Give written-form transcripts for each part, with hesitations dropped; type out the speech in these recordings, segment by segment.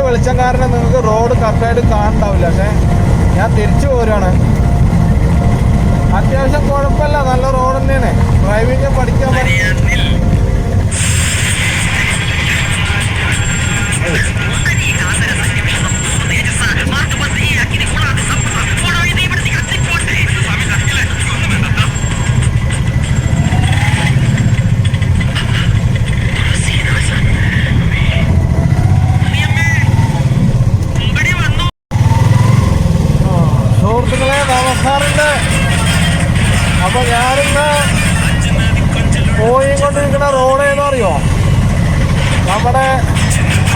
വെളിച്ചം കാരണം നിങ്ങൾക്ക് റോഡ് കറക്റ്റായിട്ട് കാണണ്ടാവില്ല. പക്ഷേ ഞാൻ തിരിച്ചു പോരാണ്. അത്യാവശ്യം കുഴപ്പമില്ല, നല്ല റോഡ് തന്നെയാണ്. ഡ്രൈവിംഗ് പഠിക്കാൻ സുഹൃത്തുക്കളെ നമസ്കാരമുണ്ട്. അപ്പൊ ഞാനിന്ന് പോയിക്കൊണ്ടിരിക്കുന്ന റോഡ് ഏതാ അറിയോ? നമ്മുടെ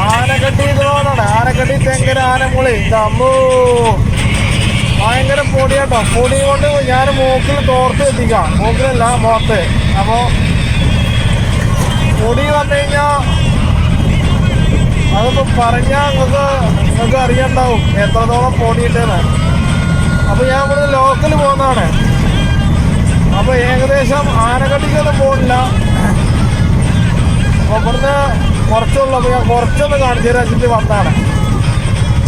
ആനക്കട്ടി റോഡാണ്. ആനക്കട്ടി തെങ്കര ആനമുളി. അമ്മോ ഭയങ്കര പൊടി കേട്ടോ. പൊടി കൊണ്ട് ഞാൻ മൂക്കിൽ തോർത്ത് എത്തിക്കാം. മൂക്കിലല്ല മുഖത്ത്. അപ്പോൾ പൊടി വന്നു കഴിഞ്ഞാൽ അതിപ്പോൾ പറഞ്ഞാൽ നിങ്ങൾക്ക് അറിയണ്ടാവും എത്രത്തോളം പൊടിയിട്ടെന്ന്. അപ്പോൾ ഞാൻ ഇവിടെ ലോക്കൽ പോകുന്നതാണ്. അപ്പോൾ ഏകദേശം ആനക്കട്ടിക്കൊന്നും പോകില്ല. അപ്പോൾ ഇവിടുന്ന് കുറച്ചുള്ളൂ. അപ്പോൾ ഞാൻ കുറച്ചൊന്ന് കാണിച്ചു തരാച്ചിട്ട് വന്നതാണ്.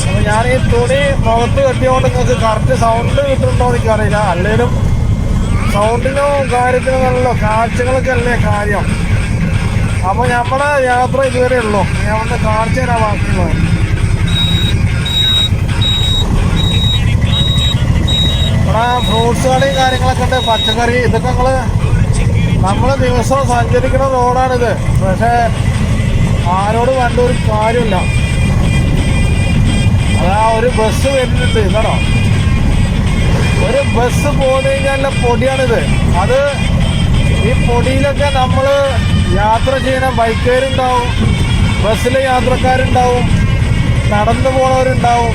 അപ്പോൾ ഞാൻ ഈ തുണി മുഖത്ത് കെട്ടിയോണ്ട് നിങ്ങൾക്ക് കറക്റ്റ് സൗണ്ട് കിട്ടുന്നുണ്ടോ എന്ന് എനിക്കറിയില്ല. അല്ലെങ്കിലും സൗണ്ടിനും കാര്യത്തിനും നല്ല കാഴ്ചകളൊക്കെ അല്ലേ കാര്യം. അപ്പോൾ നമ്മുടെ യാത്ര ഇതുവരെ ഉള്ളൂ. ഞാൻ ഒന്ന് കാണിച്ചു തരാൻ ബാക്കിയുള്ളത്. ഇവിടെ ഫ്രൂട്ട്സ് കടയും കാര്യങ്ങളൊക്കെ ഉണ്ട്, പച്ചക്കറി. ഇതൊക്കെ നമ്മൾ ദിവസവും സഞ്ചരിക്കുന്ന റോഡാണിത്. പക്ഷേ ആരോട് കണ്ട ഒരു കാര്യമില്ല. അതാ ഒരു ബസ് വരുന്നുണ്ട് കേട്ടോ. ഒരു ബസ് പോന്നു കഴിഞ്ഞാൽ പൊടിയാണിത്. അത് ഈ പൊടിയിലൊക്കെ നമ്മൾ യാത്ര ചെയ്യുന്ന ബൈക്കുകാരുണ്ടാവും, ബസ്സിലെ യാത്രക്കാരുണ്ടാവും, നടന്നു പോണവരുണ്ടാവും.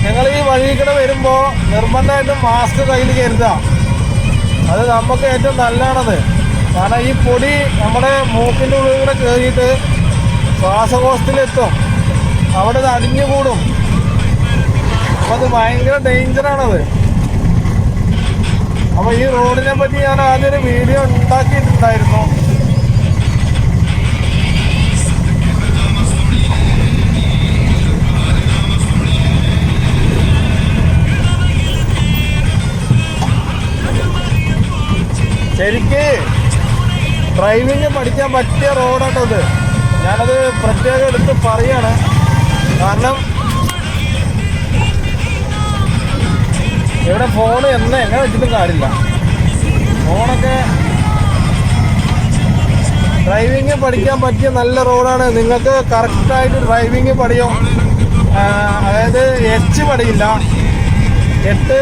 നിങ്ങൾ ഈ വഴിയിൽക്കൂടെ വരുമ്പോൾ നിർബന്ധമായിട്ടും മാസ്ക് കയ്യിൽ കരുതുക. അത് നമുക്ക് ഏറ്റവും നല്ലതാണത്. കാരണം ഈ പൊടി നമ്മുടെ മൂക്കിൻ്റെ ഉള്ളിൽ കൂടെ കയറിയിട്ട് ശ്വാസകോശത്തിലെത്തും. അവിടെ ഇത് അടിഞ്ഞുകൂടും. അപ്പം അത് ഭയങ്കര ഡേഞ്ചറാണത്. അപ്പോൾ ഈ റോഡിനെ പറ്റി ഞാൻ ആദ്യം ഒരു വീഡിയോ ഉണ്ടാക്കിയിട്ടുണ്ടായിരുന്നു. ശരിക്ക് ഡ്രൈവിങ് പഠിക്കാൻ പറ്റിയ റോഡാട്ടോ ഇത്. ഞാനത് പ്രത്യേകം എടുത്ത് പറയാണ്. കാരണം ഇവിടെ ഫോൺ എങ്ങനെ വെച്ചിട്ടും കാര്യമില്ല. ഫോണൊക്കെ ഡ്രൈവിങ് പഠിക്കാൻ പറ്റിയ നല്ല റോഡാണ്. നിങ്ങൾക്ക് കറക്റ്റായിട്ട് ഡ്രൈവിങ് പഠിയും. അതായത് എച്ച് പഠിക്കില്ല, 8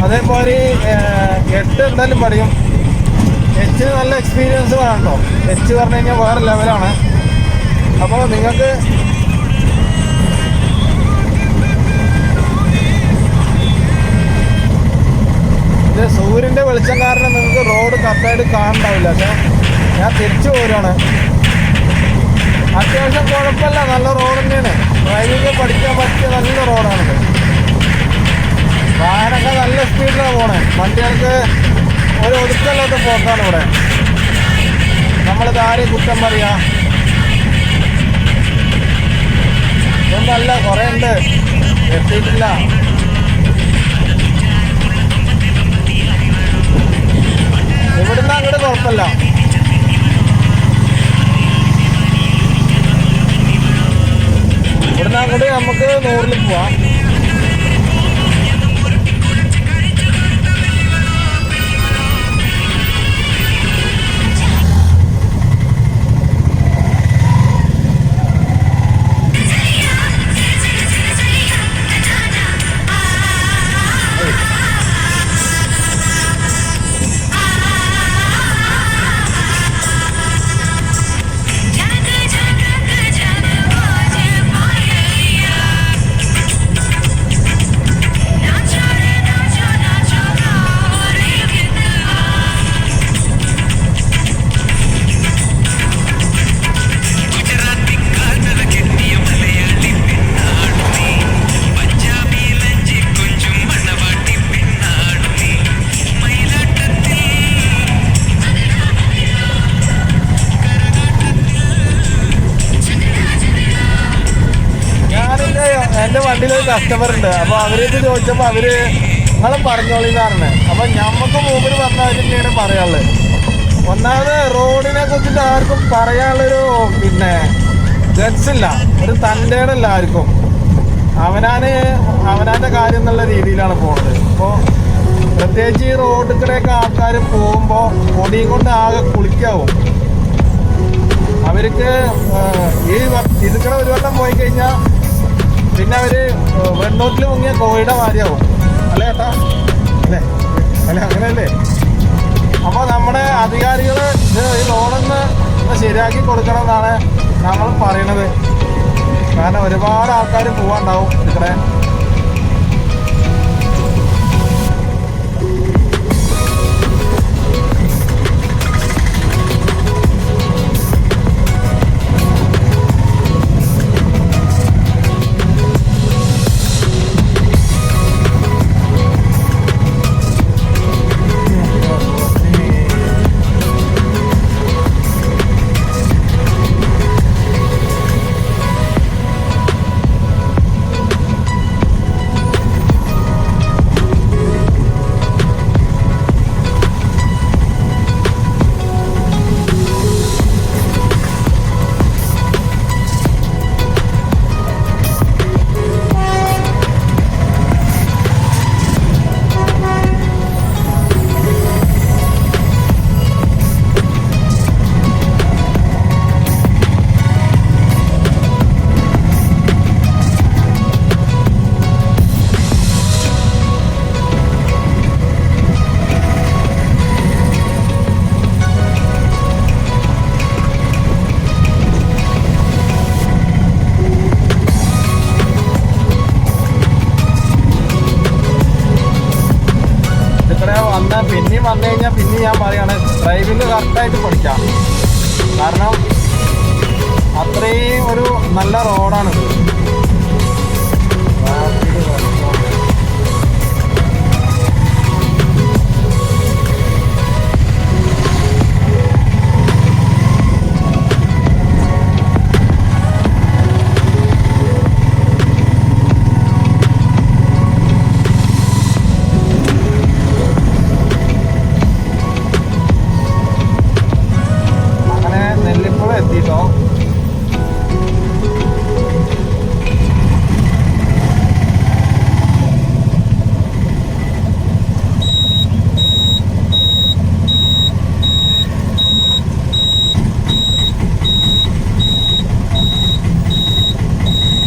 അതേപോലെ 8 എന്തായാലും പഠിക്കും. എച്ച് നല്ല എക്സ്പീരിയൻസ് വേണം കേട്ടോ. എച്ച് പറഞ്ഞു കഴിഞ്ഞാൽ വേറെ ലെവലാണ്. അപ്പോൾ നിങ്ങൾക്ക് ഇത് സൂര്യൻ്റെ വെളിച്ചം കാരണം നിങ്ങൾക്ക് റോഡ് കറക്റ്റായിട്ട് കാണണ്ടാവില്ല. പക്ഷേ ഞാൻ തിരിച്ചു പോരാണ്. അത്യാവശ്യം കുഴപ്പമില്ല, നല്ല റോഡ് തന്നെയാണ്. ഡ്രൈവിംഗ് പഠിക്കാൻ പറ്റിയ നല്ല റോഡാണിത്. വാഹനമൊക്കെ നല്ല സ്പീഡിലാണ് പോണേ. വണ്ടികൾക്ക് ഒരു ഒതുക്കല്ലാത്ത പോക്കാണ് ഇവിടെ. നമ്മളിത് ആരെയും കുറ്റം പറയാ ഇതൊന്നല്ല, കുറേ ഉണ്ട്, എത്തിയിട്ടില്ല. ഇവിടുന്ന് അങ്ങോട്ട് കുഴപ്പമില്ല. ഇവിടുന്ന് അങ്ങോട്ട് നമുക്ക് 100-ൽ പോവാം. വണ്ടിയിലൊരു കസ്റ്റമർ ഉണ്ട്. അപ്പോൾ അവരേക്ക് ചോദിച്ചപ്പോൾ അവര് നിങ്ങളും പറഞ്ഞോളിന്നാണ്. അപ്പൊ ഞമ്മക്ക് മൂപ്പര് പറഞ്ഞ കാര്യം തന്നെയാണ് പറയാനുള്ളത്. ഒന്നാമത് റോഡിനെ കുറിച്ചിട്ട് ആർക്കും പറയാനുള്ളൊരു ഗട്സ് ഇല്ല, ഒരു തൻ്റെടല്ല ആർക്കും. അവനാൻ്റെ കാര്യം എന്നുള്ള രീതിയിലാണ് പോകുന്നത്. ഇപ്പോൾ പ്രത്യേകിച്ച് ഈ റോഡിൽ കൂടെയൊക്കെ ആൾക്കാർ പോകുമ്പോൾ പൊടിയും കൊണ്ട് ആകെ കുളിക്കാവും. അവർക്ക് ഇതിക്കടെ ഒരു വട്ടം പോയി കഴിഞ്ഞാൽ പിന്നെ അവര് വെണ്ണൂറ്റിൽ മുങ്ങിയ കോഴിയുടെ മാതിരിയാവും. അല്ലേ ഏട്ടാ? അല്ലേ അങ്ങനെയല്ലേ? അപ്പോൾ നമ്മുടെ അധികാരികൾ ഈ റോഡൊന്ന് ശരിയാക്കി കൊടുക്കണം എന്നാണ് നമ്മൾ പറയണത്. കാരണം ഒരുപാട് ആൾക്കാർ പോകാണ്ടാവും ഇവിടെ. പിന്നെയും വന്നു കഴിഞ്ഞാൽ പിന്നെ ഞാൻ പറയാണ് ഡ്രൈവിംഗ് കറക്റ്റായിട്ട് പഠിക്കാം. കാരണം അത്രയും ഒരു നല്ല റോഡാണിത്.